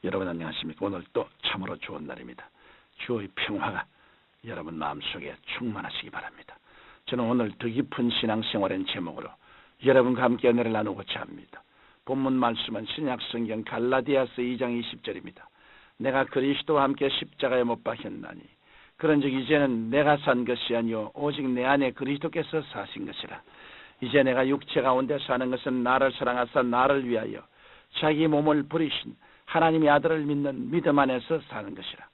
여러분 안녕하십니까? 오늘 또 참으로 좋은 날입니다. 주의 평화가 여러분 마음속에 충만하시기 바랍니다. 저는 오늘 더 깊은 신앙생활의 제목으로 여러분과 함께 은혜를 나누고자 합니다. 본문 말씀은 신약성경 갈라디아서 2장 20절입니다. 내가 그리스도와 함께 십자가에 못 박혔나니 그런즉 이제는 내가 산 것이 아니요 오직 내 안에 그리스도께서 사신 것이라. 이제 내가 육체 가운데 사는 것은 나를 사랑하사 나를 위하여 자기 몸을 버리신 하나님의 아들을 믿는 믿음 안에서 사는 것이라.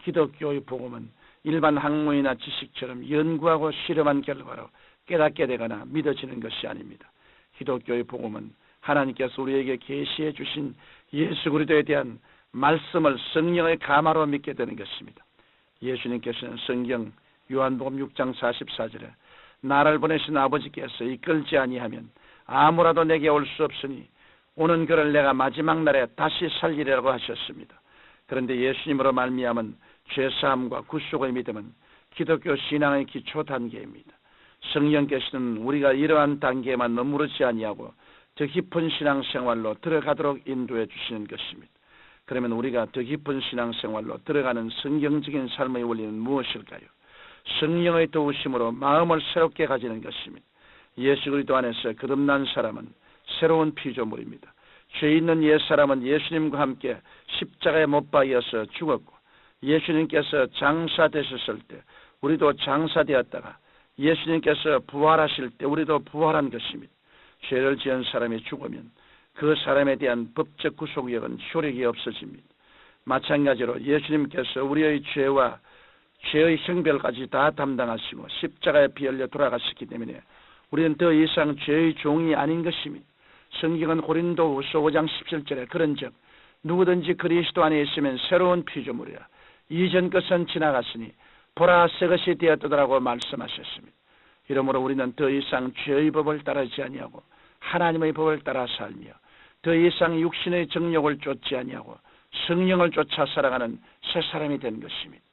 기독교의 복음은 일반 학문이나 지식처럼 연구하고 실험한 결과로 깨닫게 되거나 믿어지는 것이 아닙니다. 기독교의 복음은 하나님께서 우리에게 계시해 주신 예수 그리스도에 대한 말씀을 성령의 감화로 믿게 되는 것입니다. 예수님께서는 성경 요한복음 6장 44절에 나를 보내신 아버지께서 이끌지 아니하면 아무라도 내게 올 수 없으니 오는 그를 내가 마지막 날에 다시 살리리라고 하셨습니다. 그런데 예수님으로 말미암은 죄사함과 구속의 믿음은 기독교 신앙의 기초 단계입니다. 성령께서는 우리가 이러한 단계에만 머무르지 아니하고 더 깊은 신앙생활로 들어가도록 인도해 주시는 것입니다. 그러면 우리가 더 깊은 신앙생활로 들어가는 성경적인 삶의 원리는 무엇일까요? 성령의 도우심으로 마음을 새롭게 가지는 것입니다. 예수 그리스도 안에서 거듭난 사람은 새로운 피조물입니다. 죄 있는 옛사람은 예수님과 함께 십자가에 못 박여서 죽었고 예수님께서 장사되셨을 때 우리도 장사되었다가 예수님께서 부활하실 때 우리도 부활한 것입니다. 죄를 지은 사람이 죽으면 그 사람에 대한 법적 구속력은 효력이 없어집니다. 마찬가지로 예수님께서 우리의 죄와 죄의 형벌까지 다 담당하시고 십자가에 피 흘려 돌아가셨기 때문에 우리는 더 이상 죄의 종이 아닌 것입니다. 성경은 고린도후서 5장 17절에 그런즉 누구든지 그리스도 안에 있으면 새로운 피조물이라. 이전 것은 지나갔으니 보라 새 것이 되었더라고 말씀하셨습니다. 이러므로 우리는 더 이상 죄의 법을 따르지 아니하고 하나님의 법을 따라 살며 더 이상 육신의 정욕을 쫓지 아니하고 성령을 쫓아 살아가는 새 사람이 된 것입니다.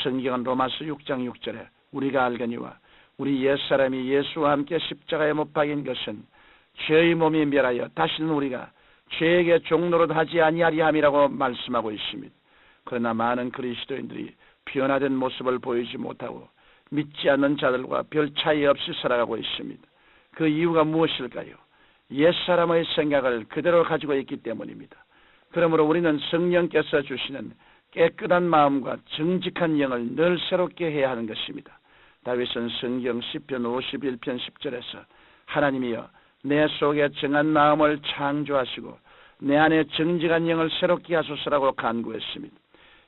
성경은 로마서 6장 6절에 우리가 알거니와 우리 옛사람이 예수와 함께 십자가에 못 박인 것은 죄의 몸이 멸하여 다시는 우리가 죄에게 종노릇 하지 아니하리 함이라고 말씀하고 있습니다. 그러나 많은 그리스도인들이 변화된 모습을 보이지 못하고 믿지 않는 자들과 별 차이 없이 살아가고 있습니다. 그 이유가 무엇일까요? 옛사람의 생각을 그대로 가지고 있기 때문입니다. 그러므로 우리는 성령께서 주시는 깨끗한 마음과 정직한 영을 늘 새롭게 해야 하는 것입니다. 다윗은 성경 시편 51편 10절에서 하나님이여 내 속에 정한 마음을 창조하시고 내 안에 정직한 영을 새롭게 하소서라고 간구했습니다.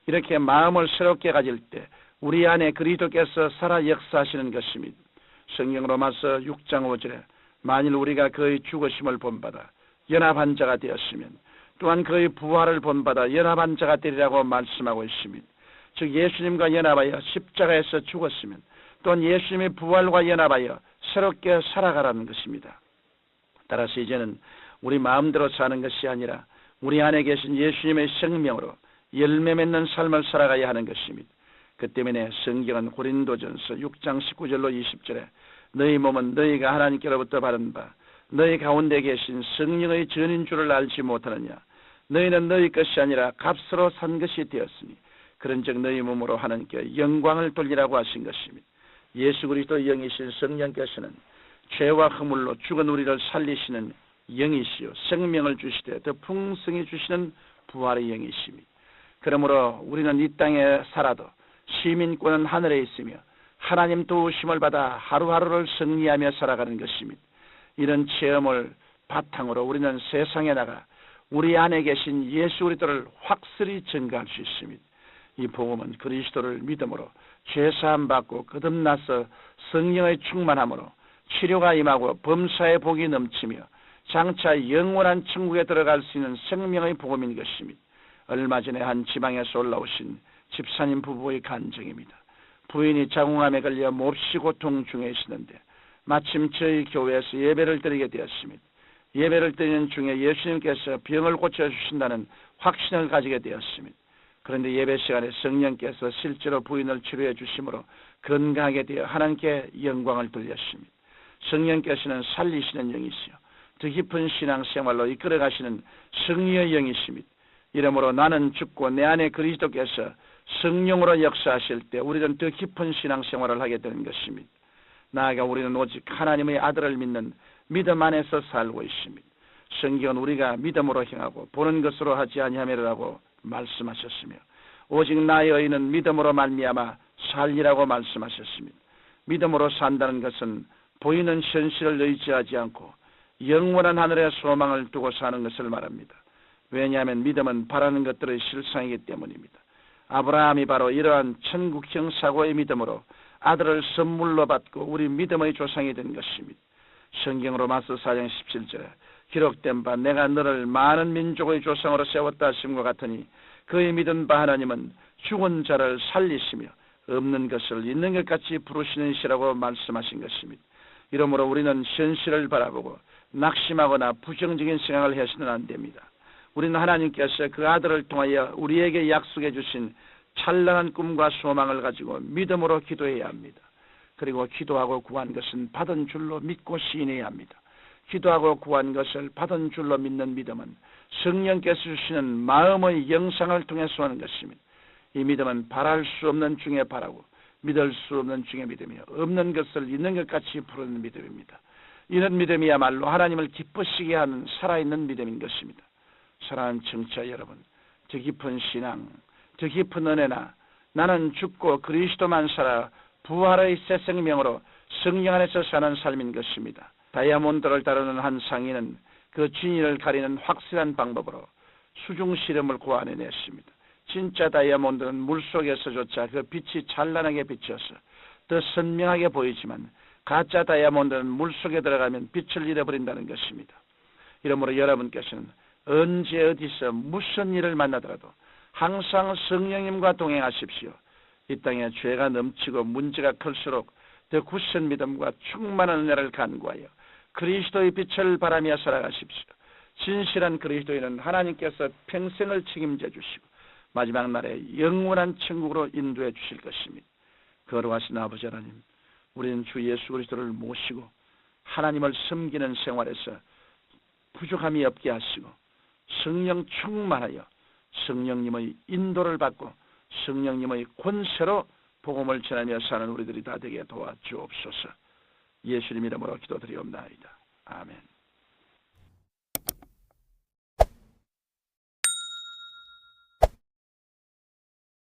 이렇게 마음을 새롭게 가질 때 우리 안에 그리스도께서 살아 역사하시는 것입니다. 성경 로마서 6장 5절에 만일 우리가 그의 죽으심을 본받아 연합한 자가 되었으면 또한 그의 부활을 본받아 연합한 자가 되리라고 말씀하고 있습니다. 즉 예수님과 연합하여 십자가에서 죽었으면 또한 예수님의 부활과 연합하여 새롭게 살아가라는 것입니다. 따라서 이제는 우리 마음대로 사는 것이 아니라 우리 안에 계신 예수님의 생명으로 열매 맺는 삶을 살아가야 하는 것입니다. 그 때문에 성경은 고린도전서 6장 19절로 20절에 너희 몸은 너희가 하나님께로부터 받은 바 너희 가운데 계신 성령의 전인 줄을 알지 못하느냐. 너희는 너희 것이 아니라 값으로 산 것이 되었으니 그런즉 너희 몸으로 하나님께 영광을 돌리라고 하신 것입니다. 예수 그리스도 영이신 성령께서는 죄와 허물로 죽은 우리를 살리시는 영이시요 생명을 주시되 더 풍성히 주시는 부활의 영이십니다. 그러므로 우리는 이 땅에 살아도 시민권은 하늘에 있으며 하나님 도우심을 받아 하루하루를 승리하며 살아가는 것입니다. 이런 체험을 바탕으로 우리는 세상에 나가 우리 안에 계신 예수 그리스도를 확실히 증거할 수 있습니다. 이 복음은 그리스도를 믿음으로 죄사함 받고 거듭나서 성령의 충만함으로 치료가 임하고 범사의 복이 넘치며 장차 영원한 천국에 들어갈 수 있는 생명의 복음인 것입니다. 얼마 전에 한 지방에서 올라오신 집사님 부부의 간증입니다. 부인이 자궁암에 걸려 몹시 고통 중에 있었는데 마침 저희 교회에서 예배를 드리게 되었습니다. 예배를 드리는 중에 예수님께서 병을 고쳐주신다는 확신을 가지게 되었습니다. 그런데 예배 시간에 성령께서 실제로 부인을 치료해 주심으로 건강하게 되어 하나님께 영광을 돌렸습니다. 성령께서는 살리시는 영이시요 더 깊은 신앙생활로 이끌어가시는 승리의 영이십니다. 이러므로 나는 죽고 내 안에 그리스도께서 성령으로 역사하실 때 우리는 더 깊은 신앙생활을 하게 되는 것입니다. 나아가 우리는 오직 하나님의 아들을 믿는 믿음 안에서 살고 있습니다. 성경은 우리가 믿음으로 행하고 보는 것으로 하지 아니하리라고 말씀하셨으며 오직 나의 의는 믿음으로 말미암아 살리라고 말씀하셨습니다. 믿음으로 산다는 것은 보이는 현실을 의지하지 않고 영원한 하늘의 소망을 두고 사는 것을 말합니다. 왜냐하면 믿음은 바라는 것들의 실상이기 때문입니다. 아브라함이 바로 이러한 천국형 사고의 믿음으로 아들을 선물로 받고 우리 믿음의 조상이 된 것입니다. 성경 로마서 4장 17절에 기록된 바 내가 너를 많은 민족의 조상으로 세웠다 하심과 같으니 그의 믿은 바 하나님은 죽은 자를 살리시며 없는 것을 있는 것 같이 부르시는 이시라고 말씀하신 것입니다. 이러므로 우리는 현실을 바라보고 낙심하거나 부정적인 생각을 해서는 안 됩니다. 우리는 하나님께서 그 아들을 통하여 우리에게 약속해 주신 찬란한 꿈과 소망을 가지고 믿음으로 기도해야 합니다. 그리고 기도하고 구한 것은 받은 줄로 믿고 시인해야 합니다. 기도하고 구한 것을 받은 줄로 믿는 믿음은 성령께서 주시는 마음의 영상을 통해서 하는 것입니다. 이 믿음은 바랄 수 없는 중에 바라고 믿을 수 없는 중에 믿으며 없는 것을 있는 것 같이 부르는 믿음입니다. 이런 믿음이야말로 하나님을 기쁘시게 하는 살아있는 믿음인 것입니다. 사랑하는 청취자 여러분, 더 깊은 신앙, 더 깊은 은혜나 나는 죽고 그리스도만 살아 부활의 새 생명으로 성령 안에서 사는 삶인 것입니다. 다이아몬드를 다루는 한 상인은 그 진위를 가리는 확실한 방법으로 수중 시름을 고안해냈습니다. 진짜 다이아몬드는 물속에서조차 그 빛이 찬란하게 비쳐서 더 선명하게 보이지만 가짜 다이아몬드는 물속에 들어가면 빛을 잃어버린다는 것입니다. 이러므로 여러분께서는 언제 어디서 무슨 일을 만나더라도 항상 성령님과 동행하십시오. 이 땅에 죄가 넘치고 문제가 클수록 더 굳은 믿음과 충만한 은혜를 간구하여 그리스도의 빛을 바라며 살아가십시오. 진실한 그리스도인은 하나님께서 평생을 책임져 주시고 마지막 날에 영원한 천국으로 인도해 주실 것입니다. 거룩하신 아버지 하나님, 우리는 주 예수 그리스도를 모시고 하나님을 섬기는 생활에서 부족함이 없게 하시고 성령 충만하여 성령님의 인도를 받고 성령님의 권세로 복음을 전하며 사는 우리들이 다 되게 도와주옵소서. 예수님 이름으로 기도드리옵나이다. 아멘.